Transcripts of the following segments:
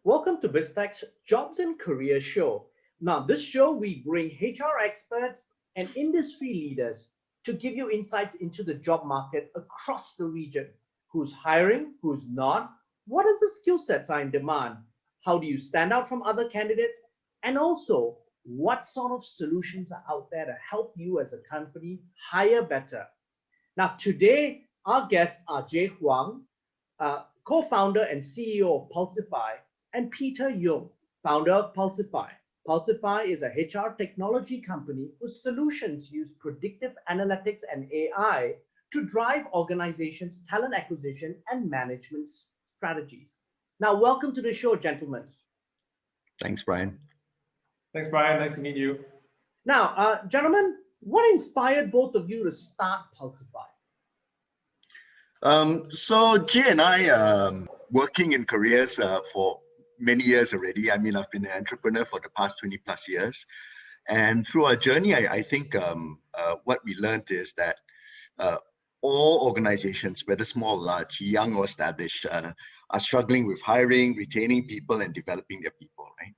Welcome to Biztech's Jobs and Career Show. Now, this show we bring HR experts and industry leaders to give you insights into the job market across the region. Who's hiring, who's not, what are the skill sets are in demand, how do you stand out from other candidates, and also what sort of solutions are out there to help you as a company hire better. Now, today, our guests are Jay Huang, co-founder and CEO of Pulsifi, and Peter Yoong, founder of Pulsifi. Pulsifi is a HR technology company whose solutions use predictive analytics and AI to drive organizations' talent acquisition and management strategies. Now, welcome to the show, gentlemen. Thanks, Brian. Thanks, Brian. Nice to meet you. Now, gentlemen, what inspired both of you to start Pulsifi? So Jay and I working in careers for many years already. I mean, I've been an entrepreneur for the past 20 plus years. And through our journey, I think what we learned is that all organizations, whether small or large, young or established, are struggling with hiring, retaining people, and developing their people, right?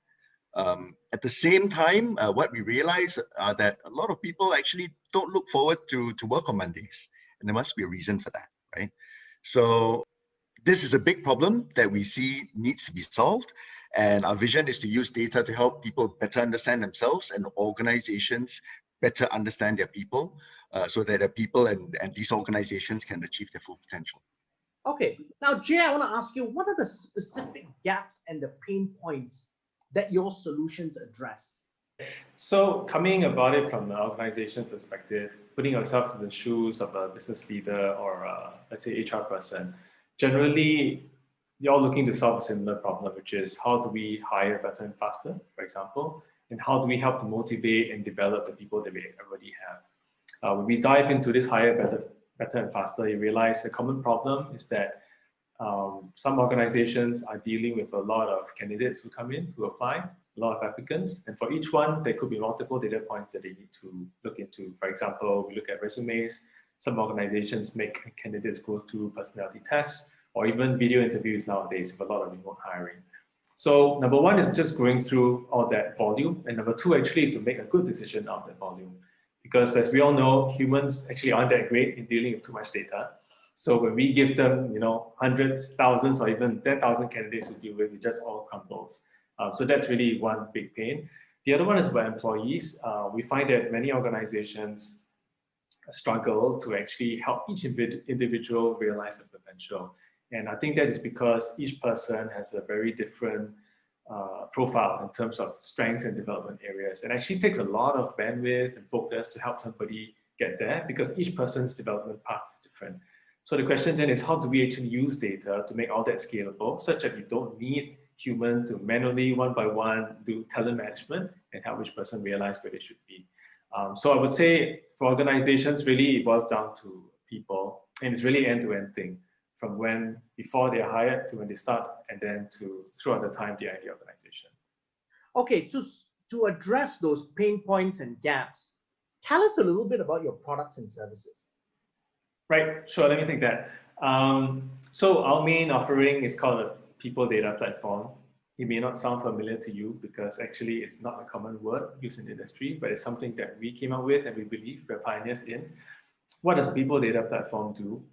At the same time, what we realize that a lot of people actually don't look forward to work on Mondays. And there must be a reason for that, right? So this is a big problem that we see needs to be solved. And our vision is to use data to help people better understand themselves and organizations better understand their people so that the people and these organizations can achieve their full potential. Okay, now Jay, I want to ask you, what are the specific gaps and the pain points that your solutions address? So coming about it from an organization perspective, putting ourselves in the shoes of a business leader or let's say HR person, generally you're looking to solve a similar problem, which is how do we hire better and faster, for example, and how do we help to motivate and develop the people that we already have. When we dive into this hire better and faster, you realize a common problem is that some organizations are dealing with a lot of candidates who come in, who apply, a lot of applicants, and for each one, there could be multiple data points that they need to look into. For example, we look at resumes. Some organizations make candidates go through personality tests or even video interviews nowadays with a lot of remote hiring. So number one is just going through all that volume, and number two actually is to make a good decision out of that volume. Because as we all know, humans actually aren't that great in dealing with too much data. So when we give them, hundreds, thousands, or even 10,000 candidates to deal with, it just all crumbles. So that's really one big pain. The other one is about employees. We find that many organizations struggle to actually help each individual realize their potential. And I think that is because each person has a very different profile in terms of strengths and development areas. And actually takes a lot of bandwidth and focus to help somebody get there because each person's development path is different. So the question then is, how do we actually use data to make all that scalable such that we don't need human to manually, one by one, do talent management and help each person realize where they should be. So I would say for organizations, really it boils down to people, and it's really end-to-end thing from when before they're hired to when they start and then to throughout the time they're in the organization. Okay, to address those pain points and gaps, tell us a little bit about your products and services. Right, sure, let me take that. So our main offering is called a People Data Platform. It may not sound familiar to you because actually it's not a common word used in the industry, but it's something that we came up with and we believe we're pioneers in. What does People Data Platform do?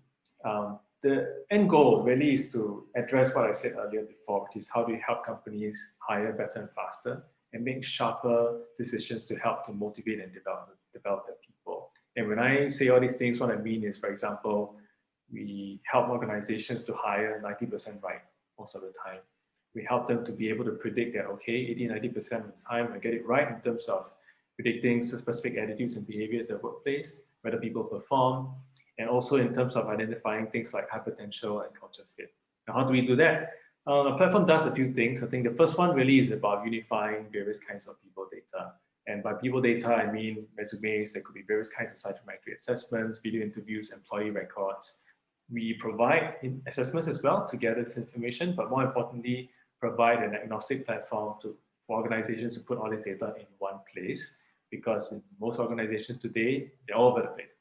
The end goal really is to address what I said earlier before, which is how do you help companies hire better and faster and make sharper decisions to help to motivate and develop their people. And when I say all these things, what I mean is, for example, we help organizations to hire 90% right most of the time. We help them to be able to predict that, okay, 80-90% of the time I get it right in terms of predicting specific attitudes and behaviors at the workplace, whether people perform, and also in terms of identifying things like high potential and culture fit. Now, how do we do that? The platform does a few things. I think the first one really is about unifying various kinds of people data. And by people data, I mean resumes. There could be various kinds of psychometric assessments, video interviews, employee records. We provide assessments as well to gather this information, but more importantly, provide an agnostic platform for organizations to put all this data in one place, because in most organizations today, they're all over the place.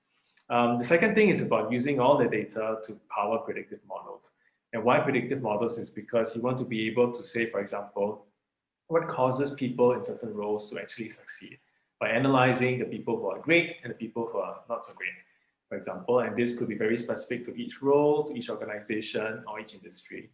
The second thing is about using all the data to power predictive models. And why predictive models is because you want to be able to say, for example, what causes people in certain roles to actually succeed by analyzing the people who are great and the people who are not so great, for example. And this could be very specific to each role, to each organization, or each industry.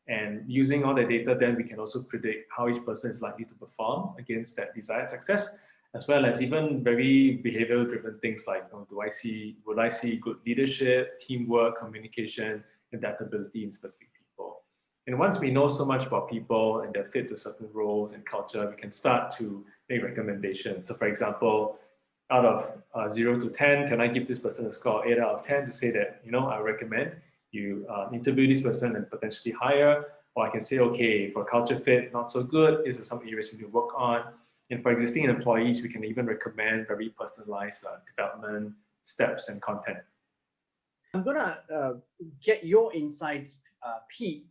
And using all the data, then we can also predict how each person is likely to perform against that desired success, as well as even very behavioral driven things like, would I see good leadership, teamwork, communication, adaptability in specific people. And once we know so much about people and their fit to certain roles and culture, we can start to make recommendations. So for example, out of 0 to 10, can I give this person a score 8 out of 10 to say that, I recommend you interview this person and potentially hire, or I can say, okay, for culture fit, not so good, these are some areas we need to work on. And for existing employees, we can even recommend very personalized development steps and content. I'm gonna get your insights, Pete.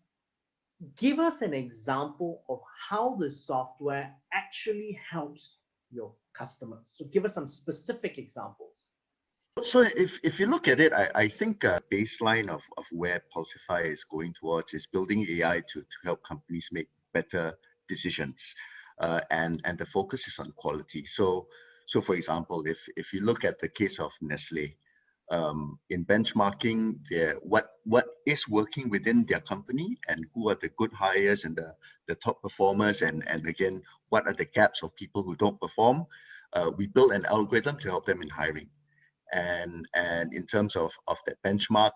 Give us an example of how the software actually helps your customers. So give us some specific examples. So if you look at it, I think a baseline of where Pulsifi is going towards is building AI to help companies make better decisions. And the focus is on quality. So for example, if you look at the case of Nestle, in benchmarking what is working within their company and who are the good hires and the top performers, and again, what are the gaps of people who don't perform, we built an algorithm to help them in hiring. And in terms of that benchmark,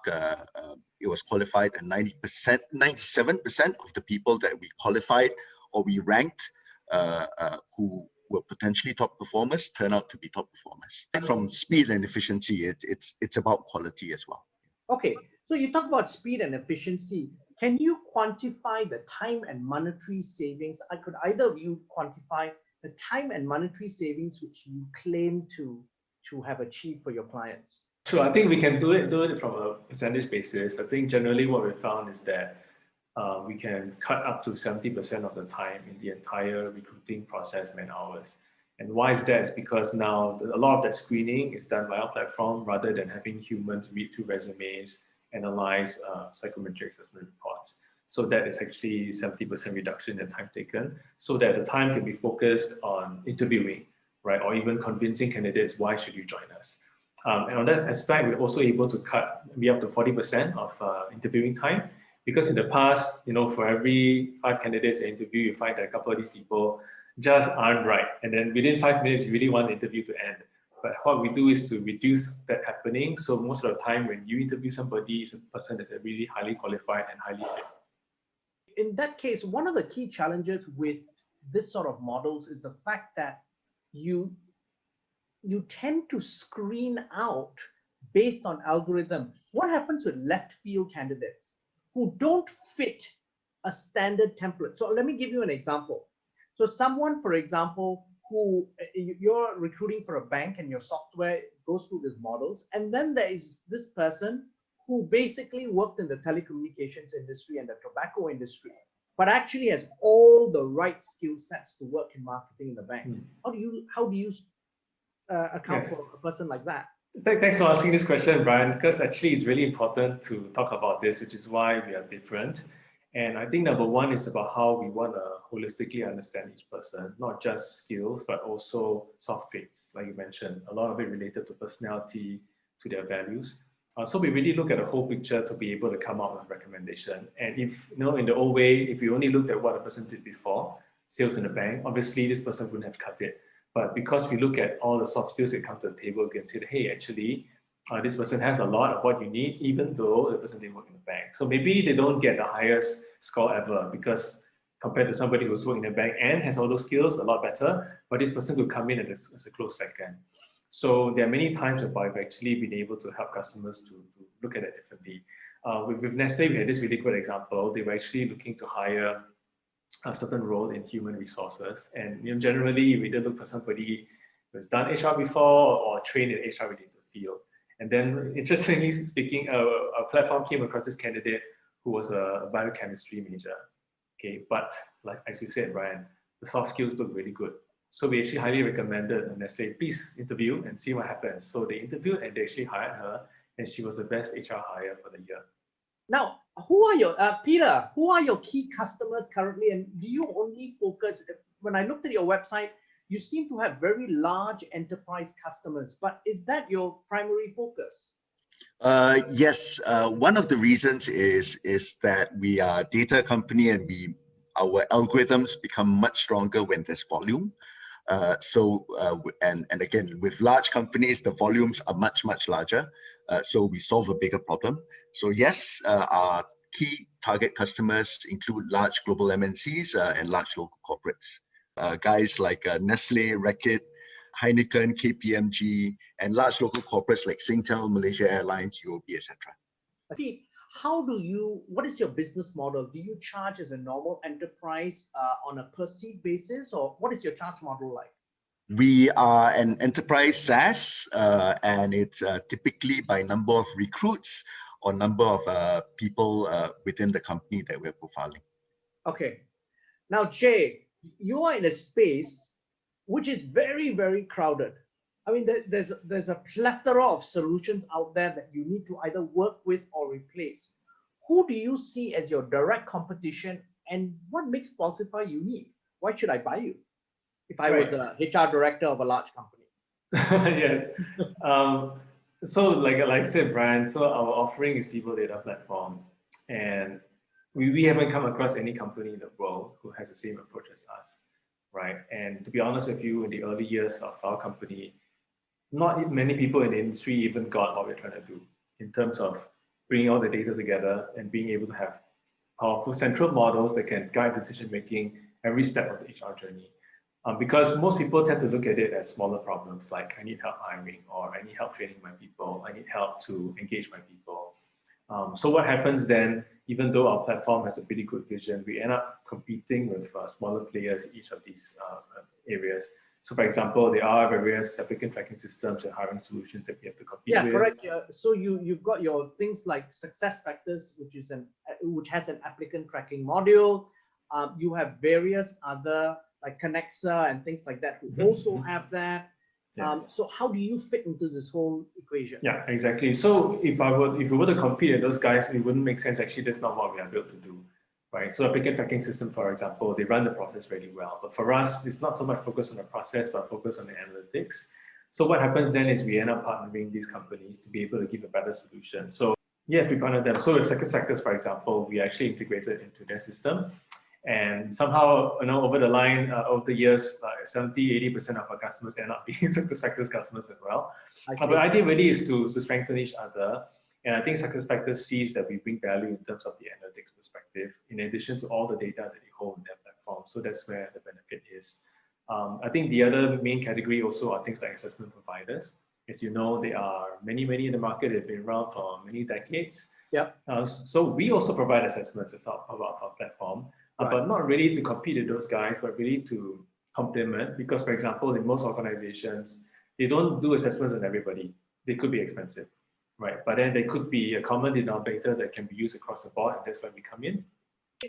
it was qualified, and 90%, 97% of the people that we qualified or we ranked who were potentially top performers turn out to be top performers. From speed and efficiency, it's about quality as well. Okay, so you talk about speed and efficiency. Can you quantify the time and monetary savings? Could either of you quantify the time and monetary savings which you claim to have achieved for your clients? Sure, I think we can do it from a percentage basis. I think generally what we found is that we can cut up to 70% of the time in the entire recruiting process, man hours. And why is that? It's because now a lot of that screening is done by our platform rather than having humans read through resumes, analyze psychometric assessment reports. So that is actually 70% reduction in time taken, so that the time can be focused on interviewing, right? Or even convincing candidates, why should you join us? And on that aspect, we're also able to cut maybe up to 40% of interviewing time. Because in the past, for every 5 candidates you interview, you find that a couple of these people just aren't right. And then within 5 minutes, you really want the interview to end. But what we do is to reduce that happening. So most of the time when you interview somebody, it's a person that's really highly qualified and highly fit. In that case, one of the key challenges with this sort of models is the fact that you tend to screen out based on algorithm. What happens with left field candidates who don't fit a standard template? So let me give you an example. So someone, for example, who you're recruiting for a bank and your software goes through these models, and then there is this person who basically worked in the telecommunications industry and the tobacco industry, but actually has all the right skill sets to work in marketing in the bank. How do you account for a person like that? Thanks for asking this question, Brian, because actually it's really important to talk about this, which is why we are different. And I think number one is about how we want to holistically understand each person, not just skills, but also soft traits, like you mentioned, a lot of it related to personality, to their values. So we really look at the whole picture to be able to come up with a recommendation. And if, in the old way, if you only looked at what a person did before, sales in the bank, obviously this person wouldn't have cut it. But because we look at all the soft skills that come to the table, we can say that, hey, actually, this person has a lot of what you need, even though the person didn't work in the bank. So maybe they don't get the highest score ever, because compared to somebody who's working in the bank and has all those skills, a lot better, but this person could come in as a close second. So there are many times where we've actually been able to help customers to look at it differently. With Nestle, we had this really good example. They were actually looking to hire a certain role in human resources. And generally, we either look for somebody who's done HR before or trained in HR within the field. And then, interestingly speaking, a platform came across this candidate who was a biochemistry major. Okay, but like as you said, Brian, the soft skills look really good. So we actually highly recommended Nestle, please interview and see what happens. So they interviewed and they actually hired her, and she was the best HR hire for the year. Now, who are your Peter? Who are your key customers currently, and do you only focus? When I looked at your website, you seem to have very large enterprise customers, but is that your primary focus? Yes, one of the reasons is that we are a data company and our algorithms become much stronger when there's volume. And again, with large companies, the volumes are much larger. So we solve a bigger problem. So yes, our key target customers include large global MNCs and large local corporates. Guys like Nestle, Reckitt, Heineken, KPMG, and large local corporates like Singtel, Malaysia Airlines, UOB, etc. Pete, what is your business model? Do you charge as a normal enterprise on a per seat basis, or what is your charge model like? We are an enterprise SaaS, and it's typically by number of recruits or number of people within the company that we're profiling. Okay. Now, Jay, you are in a space which is very crowded. I mean, there's a plethora of solutions out there that you need to either work with or replace. Who do you see as your direct competition, and what makes Pulsifi unique? Why should I buy you if I was a HR director of a large company? Yes. So like I said, Brian, so our offering is people data platform, and we haven't come across any company in the world who has the same approach as us, right? And to be honest with you, in the early years of our company, not many people in the industry even got what we're trying to do in terms of bringing all the data together and being able to have powerful central models that can guide decision making every step of the HR journey. Because most people tend to look at it as smaller problems, like I need help hiring, or I need help training my people, I need help to engage my people. So what happens then, even though our platform has a pretty good vision, we end up competing with smaller players in each of these areas. So for example, there are various applicant tracking systems and hiring solutions that we have to compete with. Yeah, correct. So you've got your things like SuccessFactors, which has an applicant tracking module. You have various other like Connexa and things like that who also have that. Yes. So how do you fit into this whole equation? Yeah, exactly. So if we were to compete with those guys, it wouldn't make sense. Actually, that's not what we are built to do, right? So applicant tracking system, for example, they run the process really well. But for us, it's not so much focused on the process, but focused on the analytics. So what happens then is we end up partnering these companies to be able to give a better solution. So yes, we partner them. So with SuccessFactors, for example, we actually integrated into their system. And somehow, over the line, over the years, 70–80% of our customers end up being SuccessFactors customers as well. But the idea really is to strengthen each other. And I think SuccessFactors sees that we bring value in terms of the analytics perspective, in addition to all the data that they hold in their platform. So that's where the benefit is. I think the other main category also are things like assessment providers. As you know, there are many in the market. They've been around for many decades. Yeah. So we also provide assessments as part of our platform. Right. But not really to compete with those guys, but really to complement. Because, for example, in most organizations, they don't do assessments on everybody. They could be expensive, right? But then they could be a common denominator that can be used across the board, and that's where we come in.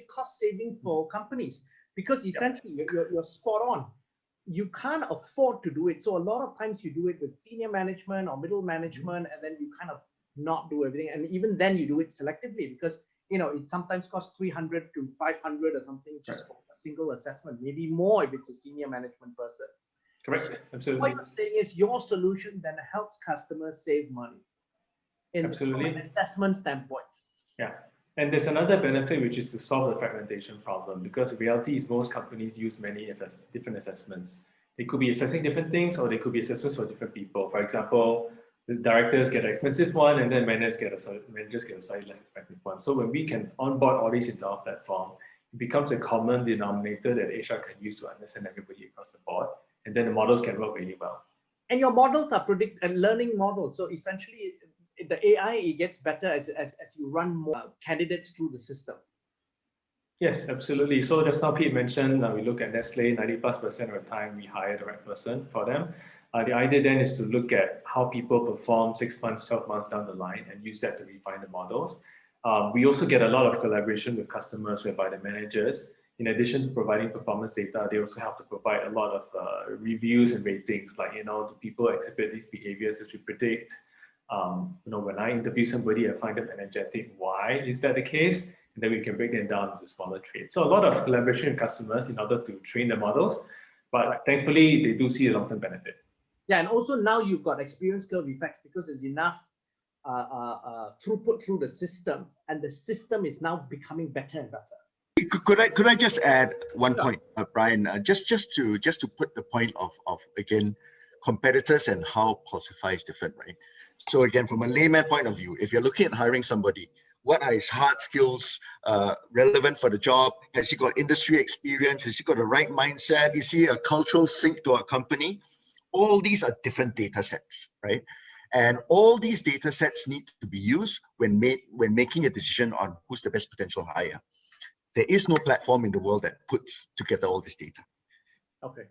Cost saving for companies, because essentially you're spot on. You can't afford to do it. So a lot of times you do it with senior management or middle management, and then you kind of not do everything. And even then you do it selectively, because it sometimes costs 300 to 500 or something just for a single assessment, maybe more if it's a senior management person. Correct. So absolutely. What you're saying is your solution then helps customers save money from an assessment standpoint. Yeah. And there's another benefit, which is to solve the fragmentation problem, because the reality is most companies use many different assessments. They could be assessing different things, or they could be assessments for different people. For example, the directors get an expensive one, and then managers get a slightly less expensive one. So when we can onboard all these into our platform, it becomes a common denominator that HR can use to understand everybody across the board, and then the models can work really well. And your models are learning models. So essentially, the AI, it gets better as you run more candidates through the system. Yes, absolutely. So just now Pete mentioned, we look at Nestle, 90+% of the time we hire the right person for them. The idea then is to look at how people perform 6 months, 12 months down the line and use that to refine the models. We also get a lot of collaboration with customers whereby the managers, in addition to providing performance data, they also have to provide a lot of reviews and ratings, like, do people exhibit these behaviors as we predict? When I interview somebody, I find them energetic. Why is that the case? And then we can break them down into smaller traits. So a lot of collaboration with customers in order to train the models, but thankfully they do see a long-term benefit. Yeah, and also now you've got experience curve effects because there's enough throughput through the system, and the system is now becoming better and better. Could I just add one point, Brian? Just to put the point of again, competitors and how Pulsifi is different, right? So again, from a layman point of view, if you're looking at hiring somebody, what are his hard skills relevant for the job? Has he got industry experience? Has he got the right mindset? Is he a cultural sync to our company? All these are different data sets, right? And all these data sets need to be used when making a decision on who's the best potential hire. There is no platform in the world that puts together all this data. Okay.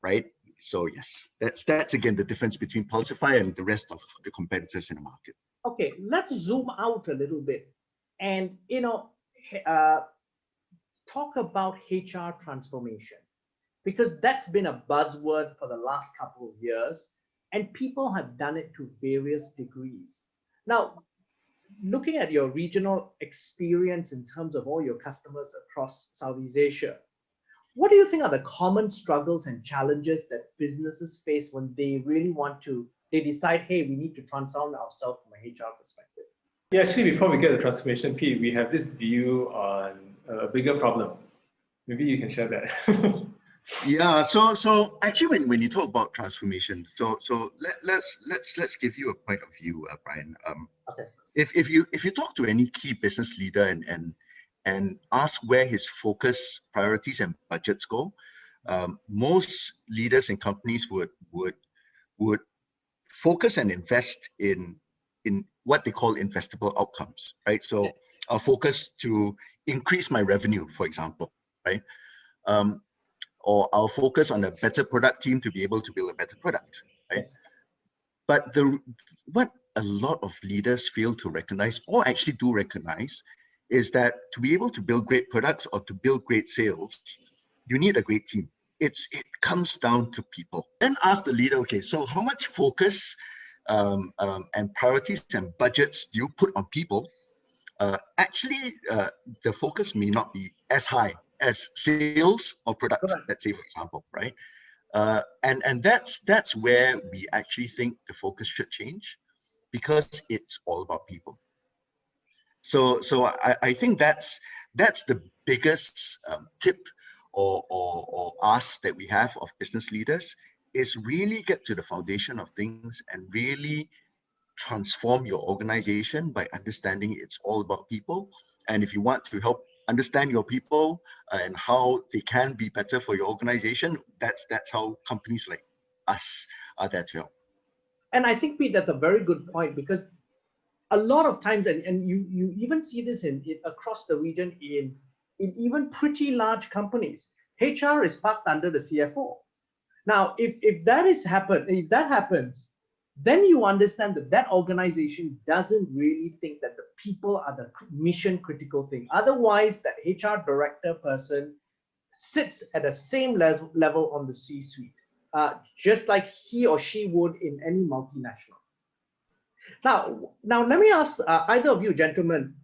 Right? So yes, that's again the difference between Pulsifi and the rest of the competitors in the market. Okay, let's zoom out a little bit and talk about HR transformation, because that's been a buzzword for the last couple of years, and people have done it to various degrees. Now, looking at your regional experience in terms of all your customers across Southeast Asia, what do you think are the common struggles and challenges that businesses face when they really they decide, hey, we need to transform ourselves from a HR perspective? Yeah, actually, before we get the transformation, Pete, we have this view on a bigger problem. Maybe you can share that. Yeah, so actually when you talk about transformation, so let's give you a point of view, Brian. Okay. If you talk to any key business leader and ask where his focus, priorities, and budgets go, most leaders and companies would focus and invest in what they call investable outcomes, right? So I'll focus to increase my revenue, for example, right? Or I'll focus on a better product team to be able to build a better product, right? Yes. But what a lot of leaders fail to recognize, or actually do recognize, is that to be able to build great products or to build great sales, you need a great team. It comes down to people. Then ask the leader, okay, so how much focus and priorities and budgets do you put on people? Actually, the focus may not be as high as sales or product, Correct. let's say, for example, right? And that's where we actually think the focus should change, because it's all about people. So I think that's the biggest tip or ask that we have of business leaders, is really get to the foundation of things and really transform your organization by understanding it's all about people. And if you want to help understand your people and how they can be better for your organization, that's how companies like us are there to help. And I think, Pete, that's a very good point, because a lot of times, and you even see this in across the region in even pretty large companies, HR is parked under the CFO. Now, if that happens, then you understand that organization doesn't really think that the people are the mission critical thing. Otherwise, that HR director person sits at the same level on the C-suite, just like he or she would in any multinational. Now let me ask either of you gentlemen,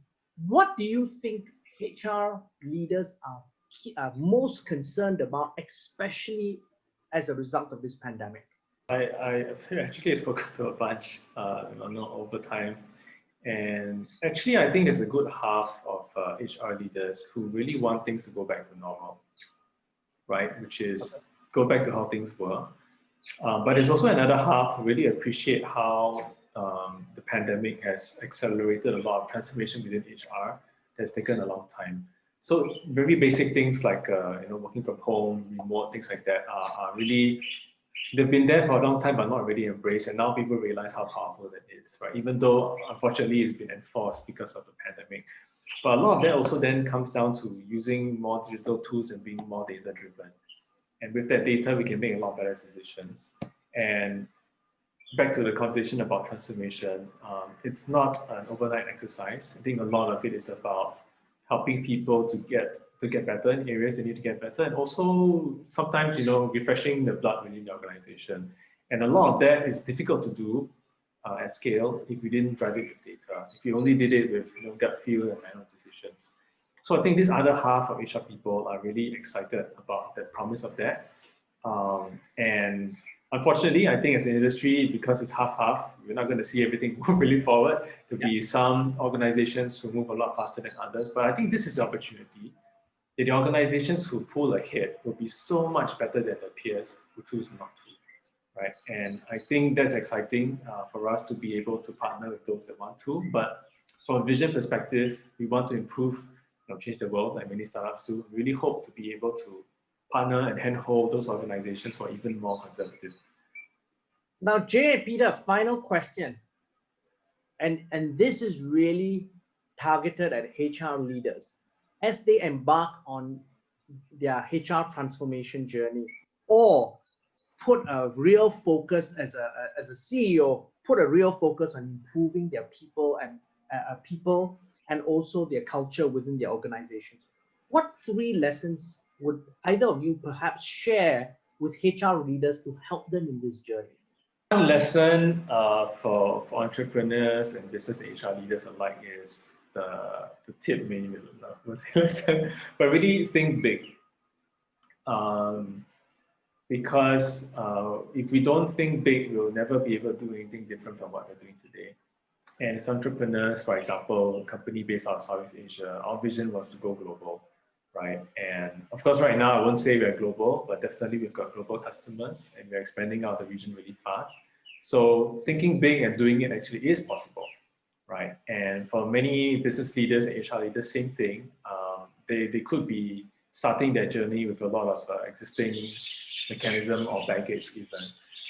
what do you think HR leaders are most concerned about, especially as a result of this pandemic? I've actually spoken to a bunch over time. And actually, I think there's a good half of HR leaders who really want things to go back to normal, right? Which is go back to how things were. But there's also another half who really appreciate how the pandemic has accelerated a lot of transformation within HR that's taken a long time. So very basic things like working from home, remote, things like that are really, they've been there for a long time but not really embraced, and now people realize how powerful that is, right? Even though unfortunately it's been enforced because of the pandemic. But a lot of that also then comes down to using more digital tools and being more data driven. And with that data, we can make a lot better decisions. And back to the conversation about transformation, it's not an overnight exercise. I think a lot of it is about helping people to get better in areas they need to get better, and also sometimes refreshing the blood within the organization. And a lot of that is difficult to do at scale if we didn't drive it with data, if we only did it with gut feel and manual decisions. So I think this other half of HR people are really excited about the promise of that. And unfortunately, I think as an industry, because it's half-half, we're not going to see everything move really forward. There'll be some organizations who move a lot faster than others, but I think this is an opportunity. The organizations who pull ahead will be so much better than the peers who choose not to, right? And I think that's exciting for us to be able to partner with those that want to. But from a vision perspective, we want to improve, change the world like many startups do. We really hope to be able to partner and handhold those organizations who are even more conservative. Now, Jay and Peter, final question. And this is really targeted at HR leaders as they embark on their HR transformation journey, or put a real focus as a CEO, put a real focus on improving their people and also their culture within their organizations. What 3 lessons would either of you perhaps share with HR leaders to help them in this journey? One lesson for entrepreneurs and business HR leaders alike is the tip, maybe not say lesson, but really think big. Because if we don't think big, we'll never be able to do anything different from what we're doing today. And as entrepreneurs, for example, a company based out of Southeast Asia, our vision was to go global, right? And of course, right now, I won't say we're global, but definitely we've got global customers and we're expanding out the region really fast. So thinking big and doing it actually is possible, right? And for many business leaders and HR leaders, same thing. They could be starting their journey with a lot of existing mechanism or baggage even,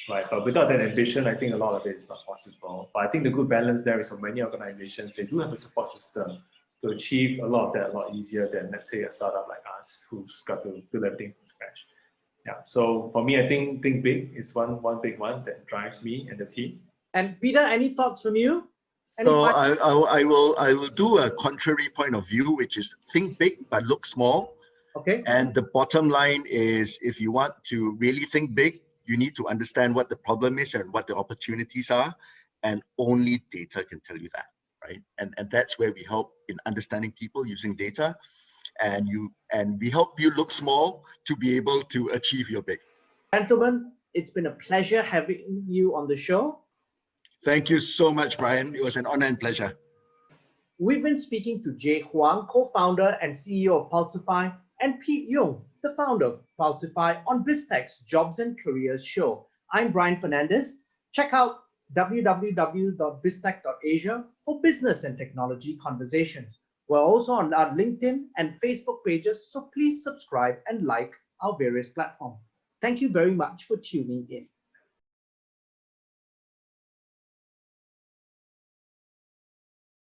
right? But without that ambition, I think a lot of it is not possible. But I think the good balance there is for many organizations, they do have a support system to achieve a lot of that a lot easier than, let's say, a startup like us who's got to build everything from scratch. Yeah. So for me, I think big is one big one that drives me and the team. And Peter, any thoughts from you? So I will do a contrary point of view, which is think big but look small. Okay. And the bottom line is, if you want to really think big, you need to understand what the problem is and what the opportunities are, and only data can tell you that, right? And that's where we help in understanding people using data, and we help you look small to be able to achieve your big. Gentlemen, it's been a pleasure having you on the show. Thank you so much, Brian. It was an honor and pleasure. We've been speaking to Jay Huang, co-founder and CEO of Pulsifi, and Pete Yoong, the founder of Pulsifi, on Biztech's Jobs and Careers show. I'm Brian Fernandez. Check out www.biztech.asia for business and technology conversations. We're also on our LinkedIn and Facebook pages, so please subscribe and like our various platforms. Thank you very much for tuning in.